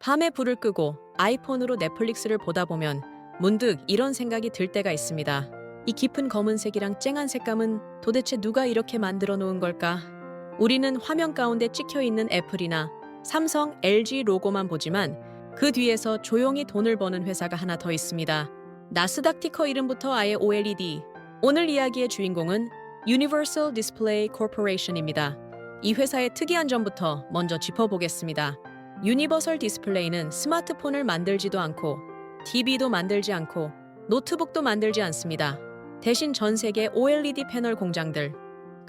밤에 불을 끄고 아이폰으로 넷플릭스를 보다 보면 문득 이런 생각이 들 때가 있습니다. 이 깊은 검은색이랑 쨍한 색감은 도대체 누가 이렇게 만들어 놓은 걸까? 우리는 화면 가운데 찍혀 있는 애플이나 삼성, LG 로고만 보지만 그 뒤에서 조용히 돈을 버는 회사가 하나 더 있습니다. 나스닥 티커 이름부터 아예 OLED. 오늘 이야기의 주인공은 Universal Display Corporation입니다. 이 회사의 특이한 점부터 먼저 짚어보겠습니다. 유니버설 디스플레이는 스마트폰을 만들지도 않고 TV도 만들지 않고 노트북도 만들지 않습니다. 대신 전 세계 OLED 패널 공장들,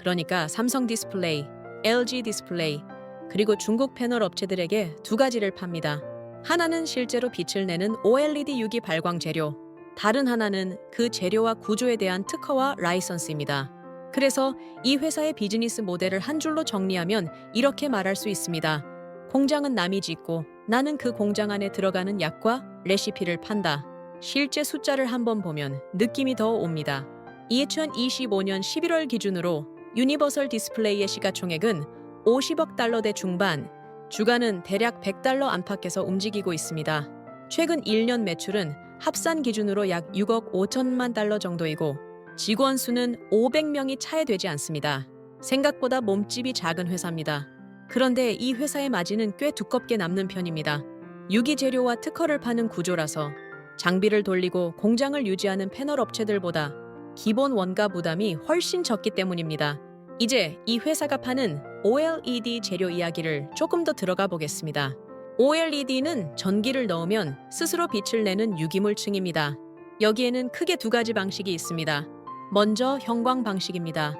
그러니까 삼성 디스플레이, LG 디스플레이, 그리고 중국 패널 업체들에게 두 가지를 팝니다. 하나는 실제로 빛을 내는 OLED 유기 발광 재료, 다른 하나는 그 재료와 구조에 대한 특허와 라이선스입니다. 그래서 이 회사의 비즈니스 모델을 한 줄로 정리하면 이렇게 말할 수 있습니다. 공장은 남이 짓고 나는 그 공장 안에 들어가는 약과 레시피를 판다. 실제 숫자를 한번 보면 느낌이 더 옵니다. 2025년 11월 기준으로 유니버설 디스플레이의 시가총액은 50억 달러대 중반, 주가는 대략 100달러 안팎에서 움직이고 있습니다. 최근 1년 매출은 합산 기준으로 약 6억 5천만 달러 정도이고 직원 수는 500명이 차에 되지 않습니다. 생각보다 몸집이 작은 회사입니다. 그런데 이 회사의 마진은 꽤 두껍게 남는 편입니다. 유기 재료와 특허를 파는 구조라서 장비를 돌리고 공장을 유지하는 패널 업체들보다 기본 원가 부담이 훨씬 적기 때문입니다. 이제 이 회사가 파는 OLED 재료 이야기를 조금 더 들어가 보겠습니다. OLED는 전기를 넣으면 스스로 빛을 내는 유기물층입니다. 여기에는 크게 두 가지 방식이 있습니다. 먼저 형광 방식입니다.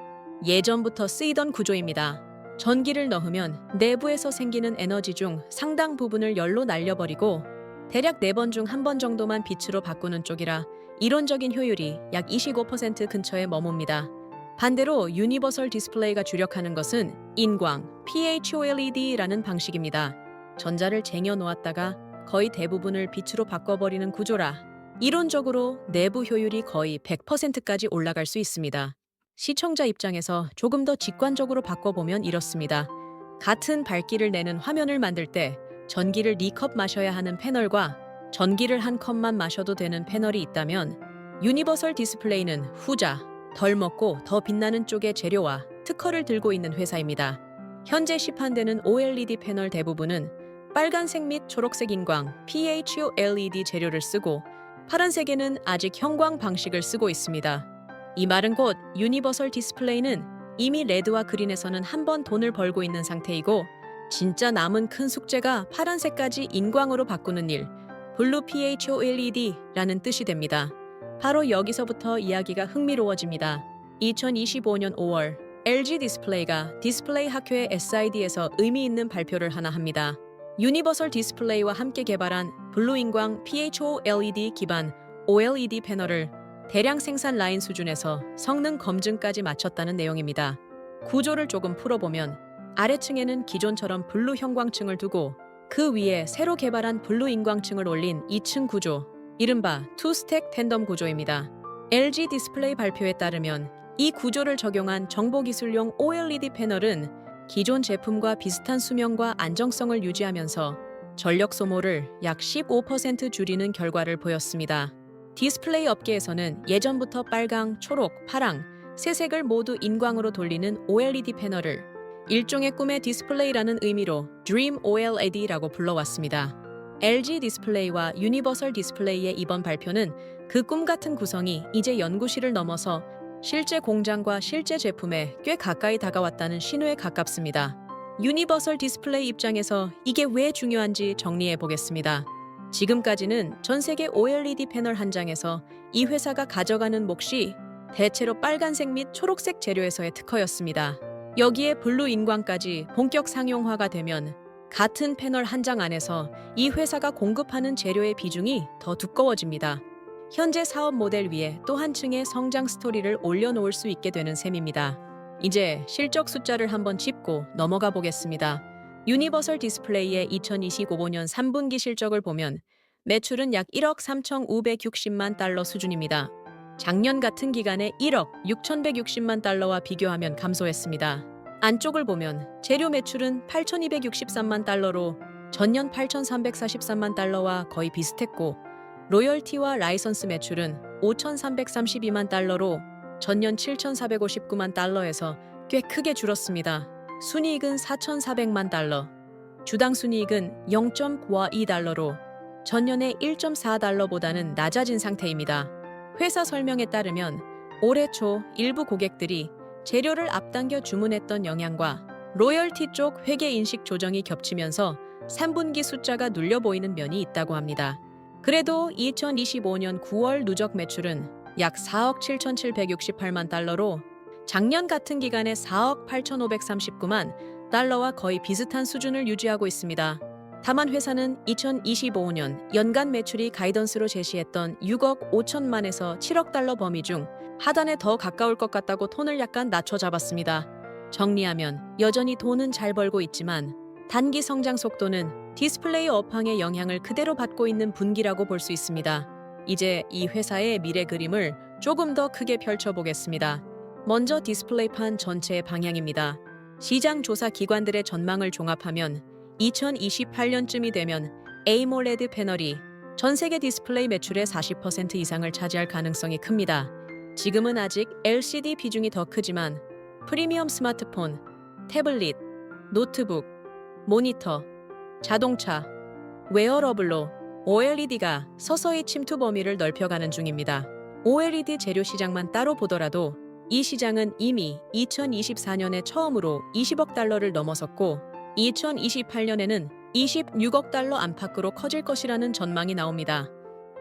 예전부터 쓰이던 구조입니다. 전기를 넣으면 내부에서 생기는 에너지 중 상당 부분을 열로 날려버리고 대략 4번 중 1번 정도만 빛으로 바꾸는 쪽이라 이론적인 효율이 약 25% 근처에 머뭅니다. 반대로 유니버설 디스플레이가 주력하는 것은 인광, PHOLED라는 방식입니다. 전자를 쟁여 놓았다가 거의 대부분을 빛으로 바꿔버리는 구조라 이론적으로 내부 효율이 거의 100%까지 올라갈 수 있습니다. 시청자 입장에서 조금 더 직관적으로 바꿔보면 이렇습니다. 같은 밝기를 내는 화면을 만들 때 전기를 4컵 마셔야 하는 패널과 전기를 1컵만 마셔도 되는 패널이 있다면 유니버설 디스플레이는 후자, 덜 먹고 더 빛나는 쪽의 재료와 특허를 들고 있는 회사입니다. 현재 시판되는 OLED 패널 대부분은 빨간색 및 초록색 인광, PHOLED 재료를 쓰고 파란색에는 아직 형광 방식을 쓰고 있습니다. 이 말은 곧 유니버설 디스플레이는 이미 레드와 그린에서는 한 번 돈을 벌고 있는 상태이고 진짜 남은 큰 숙제가 파란색까지 인광으로 바꾸는 일, 블루 PHOLED라는 뜻이 됩니다. 바로 여기서부터 이야기가 흥미로워집니다. 2025년 5월 LG 디스플레이가 디스플레이 학회 SID에서 의미 있는 발표를 하나 합니다. 유니버설 디스플레이와 함께 개발한 블루 인광 PHOLED 기반 OLED 패널을 대량 생산 라인 수준에서 성능 검증까지 마쳤다는 내용입니다. 구조를 조금 풀어보면 아래층에는 기존처럼 블루 형광층을 두고 그 위에 새로 개발한 블루 인광층을 올린 2층 구조, 이른바 투스택 텐덤 구조입니다. LG 디스플레이 발표에 따르면 이 구조를 적용한 정보기술용 OLED 패널은 기존 제품과 비슷한 수명과 안정성을 유지하면서 전력 소모를 약 15% 줄이는 결과를 보였습니다. 디스플레이 업계에서는 예전부터 빨강, 초록, 파랑 세 색을 모두 인광으로 돌리는 OLED 패널을 일종의 꿈의 디스플레이라는 의미로 Dream OLED라고 불러왔습니다. LG 디스플레이와 유니버설 디스플레이의 이번 발표는 그 꿈 같은 구성이 이제 연구실을 넘어서 실제 공장과 실제 제품에 꽤 가까이 다가왔다는 신호에 가깝습니다. 유니버설 디스플레이 입장에서 이게 왜 중요한지 정리해 보겠습니다. 지금까지는 전 세계 OLED 패널 한 장에서 이 회사가 가져가는 몫이 대체로 빨간색 및 초록색 재료에서의 특허였습니다. 여기에 블루 인광까지 본격 상용화가 되면 같은 패널 한 장 안에서 이 회사가 공급하는 재료의 비중이 더 두꺼워집니다. 현재 사업 모델 위에 또 한 층의 성장 스토리를 올려놓을 수 있게 되는 셈입니다. 이제 실적 숫자를 한번 짚고 넘어가 보겠습니다. 유니버설 디스플레이의 2025년 3분기 실적을 보면 매출은 약 1억 3,560만 달러 수준입니다. 작년 같은 기간에 1억 6,160만 달러와 비교하면 감소했습니다. 안쪽을 보면 재료 매출은 8,263만 달러로 전년 8,343만 달러와 거의 비슷했고 로열티와 라이선스 매출은 5,332만 달러로 전년 7,459만 달러에서 꽤 크게 줄었습니다. 순이익은 4,400만 달러, 주당 순이익은 0.92달러로 전년의 1.4달러보다는 낮아진 상태입니다. 회사 설명에 따르면 올해 초 일부 고객들이 재료를 앞당겨 주문했던 영향과 로열티 쪽 회계 인식 조정이 겹치면서 3분기 숫자가 눌려 보이는 면이 있다고 합니다. 그래도 2025년 9월 누적 매출은 약 4억 7,768만 달러로 작년 같은 기간에 4억 8,539만 달러와 거의 비슷한 수준을 유지하고 있습니다. 다만 회사는 2025년 연간 매출이 가이던스로 제시했던 6억 5천만에서 7억 달러 범위 중 하단에 더 가까울 것 같다고 톤을 약간 낮춰 잡았습니다. 정리하면 여전히 돈은 잘 벌고 있지만 단기 성장 속도는 디스플레이 업황의 영향을 그대로 받고 있는 분기라고 볼 수 있습니다. 이제 이 회사의 미래 그림을 조금 더 크게 펼쳐보겠습니다. 먼저 디스플레이판 전체의 방향입니다. 시장 조사 기관들의 전망을 종합하면 2028년쯤이 되면 AMOLED 패널이 전 세계 디스플레이 매출의 40% 이상을 차지할 가능성이 큽니다. 지금은 아직 LCD 비중이 더 크지만 프리미엄 스마트폰, 태블릿, 노트북, 모니터, 자동차, 웨어러블로 OLED가 서서히 침투 범위를 넓혀가는 중입니다. OLED 재료 시장만 따로 보더라도 이 시장은 이미 2024년에 처음으로 20억 달러를 넘어섰고 2028년에는 26억 달러 안팎으로 커질 것이라는 전망이 나옵니다.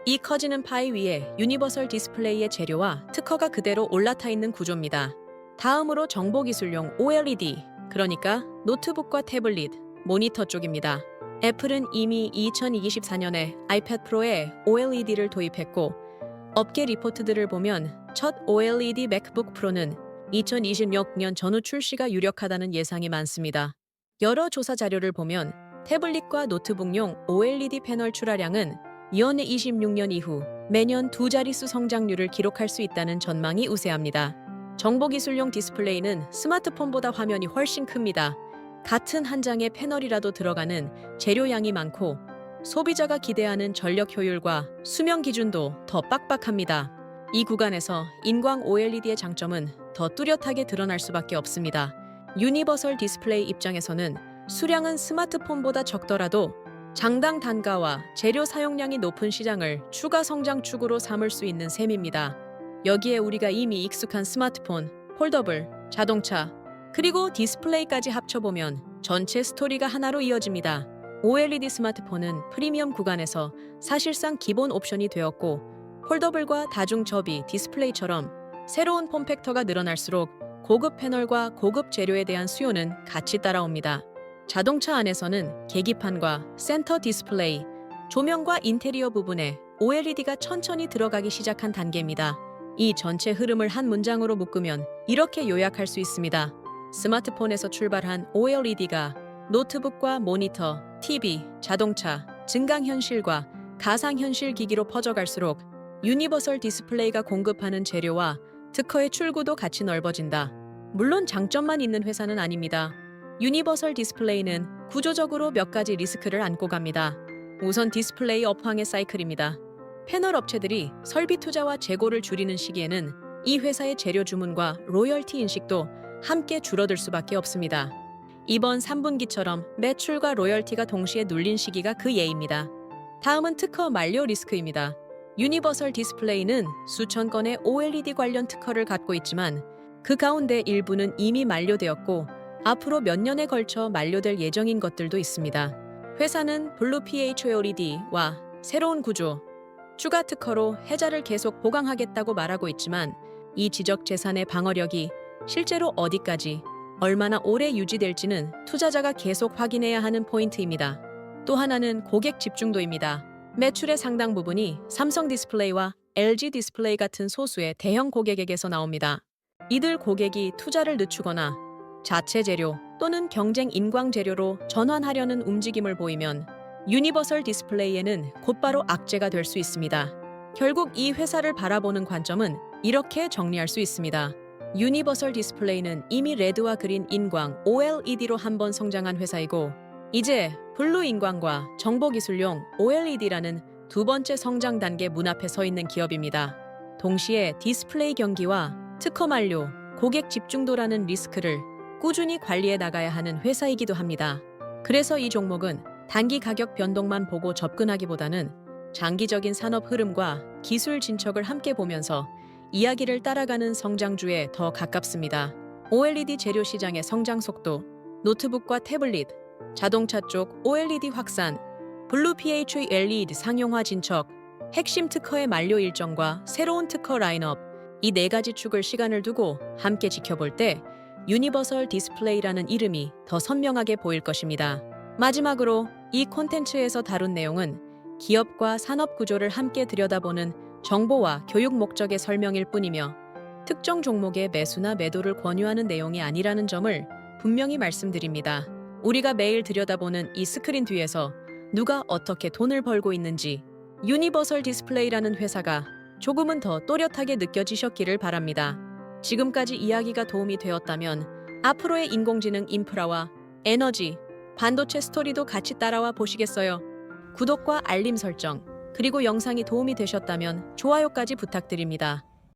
이 커지는 파이 위에 유니버설 디스플레이의 재료와 특허가 그대로 올라타 있는 구조입니다. 다음으로 정보기술용 OLED, 그러니까 노트북과 태블릿, 모니터 쪽입니다. 애플은 이미 2024년에 아이패드 프로에 OLED를 도입했고 업계 리포트들을 보면 첫 OLED 맥북 프로는 2026년 전후 출시가 유력하다는 예상이 많습니다. 여러 조사 자료를 보면 태블릿과 노트북용 OLED 패널 출하량은 2026년 이후 매년 두 자릿수 성장률을 기록할 수 있다는 전망이 우세합니다. 정보기술용 디스플레이는 스마트폰보다 화면이 훨씬 큽니다. 같은 한 장의 패널이라도 들어가는 재료량이 많고 소비자가 기대하는 전력 효율과 수명 기준도 더 빡빡합니다. 이 구간에서 인광 OLED의 장점은 더 뚜렷하게 드러날 수밖에 없습니다. 유니버설 디스플레이 입장에서는 수량은 스마트폰보다 적더라도 장당 단가와 재료 사용량이 높은 시장을 추가 성장축으로 삼을 수 있는 셈입니다. 여기에 우리가 이미 익숙한 스마트폰, 폴더블, 자동차, 그리고 디스플레이까지 합쳐보면 전체 스토리가 하나로 이어집니다. OLED 스마트폰은 프리미엄 구간에서 사실상 기본 옵션이 되었고 폴더블과 다중 접이 디스플레이처럼 새로운 폼팩터가 늘어날수록 고급 패널과 고급 재료에 대한 수요는 같이 따라옵니다. 자동차 안에서는 계기판과 센터 디스플레이, 조명과 인테리어 부분에 OLED가 천천히 들어가기 시작한 단계입니다. 이 전체 흐름을 한 문장으로 묶으면 이렇게 요약할 수 있습니다. 스마트폰에서 출발한 OLED가 노트북과 모니터, TV, 자동차, 증강현실과 가상현실 기기로 퍼져갈수록 유니버설 디스플레이가 공급하는 재료와 특허의 출구도 같이 넓어진다. 물론 장점만 있는 회사는 아닙니다. 유니버설 디스플레이는 구조적으로 몇 가지 리스크를 안고 갑니다. 우선 디스플레이 업황의 사이클입니다. 패널 업체들이 설비 투자와 재고를 줄이는 시기에는 이 회사의 재료 주문과 로열티 인식도 함께 줄어들 수밖에 없습니다. 이번 3분기처럼 매출과 로열티가 동시에 눌린 시기가 그 예입니다. 다음은 특허 만료 리스크입니다. 유니버설 디스플레이는 수천 건의 OLED 관련 특허를 갖고 있지만 그 가운데 일부는 이미 만료되었고 앞으로 몇 년에 걸쳐 만료될 예정인 것들도 있습니다. 회사는 블루 PHOLED와 새로운 구조, 추가 특허로 해자를 계속 보강하겠다고 말하고 있지만 이 지적 재산의 방어력이 실제로 어디까지, 얼마나 오래 유지될지는 투자자가 계속 확인해야 하는 포인트입니다. 또 하나는 고객 집중도입니다. 매출의 상당 부분이 삼성 디스플레이와 LG 디스플레이 같은 소수의 대형 고객에게서 나옵니다. 이들 고객이 투자를 늦추거나 자체 재료 또는 경쟁 인광 재료로 전환하려는 움직임을 보이면 유니버설 디스플레이에는 곧바로 악재가 될 수 있습니다. 결국 이 회사를 바라보는 관점은 이렇게 정리할 수 있습니다. 유니버설 디스플레이는 이미 레드와 그린 인광 OLED로 한번 성장한 회사이고 이제 블루 인광과 정보기술용 OLED라는 두 번째 성장 단계 문 앞에 서 있는 기업입니다. 동시에 디스플레이 경기와 특허 만료, 고객 집중도라는 리스크를 꾸준히 관리해 나가야 하는 회사이기도 합니다. 그래서 이 종목은 단기 가격 변동만 보고 접근하기보다는 장기적인 산업 흐름과 기술 진척을 함께 보면서 이야기를 따라가는 성장주에 더 가깝습니다. OLED 재료 시장의 성장 속도, 노트북과 태블릿, 자동차 쪽 OLED 확산, 블루 PHA LED 상용화 진척, 핵심 특허의 만료 일정과 새로운 특허 라인업, 이 네 가지 축을 시간을 두고 함께 지켜볼 때 유니버설 디스플레이라는 이름이 더 선명하게 보일 것입니다. 마지막으로 이 콘텐츠에서 다룬 내용은 기업과 산업 구조를 함께 들여다보는 정보와 교육 목적의 설명일 뿐이며 특정 종목의 매수나 매도를 권유하는 내용이 아니라는 점을 분명히 말씀드립니다. 우리가 매일 들여다보는 이 스크린 뒤에서 누가 어떻게 돈을 벌고 있는지 유니버설 디스플레이라는 회사가 조금은 더 또렷하게 느껴지셨기를 바랍니다. 지금까지 이야기가 도움이 되었다면 앞으로의 인공지능 인프라와 에너지, 반도체 스토리도 같이 따라와 보시겠어요? 구독과 알림 설정, 그리고 영상이 도움이 되셨다면 좋아요까지 부탁드립니다.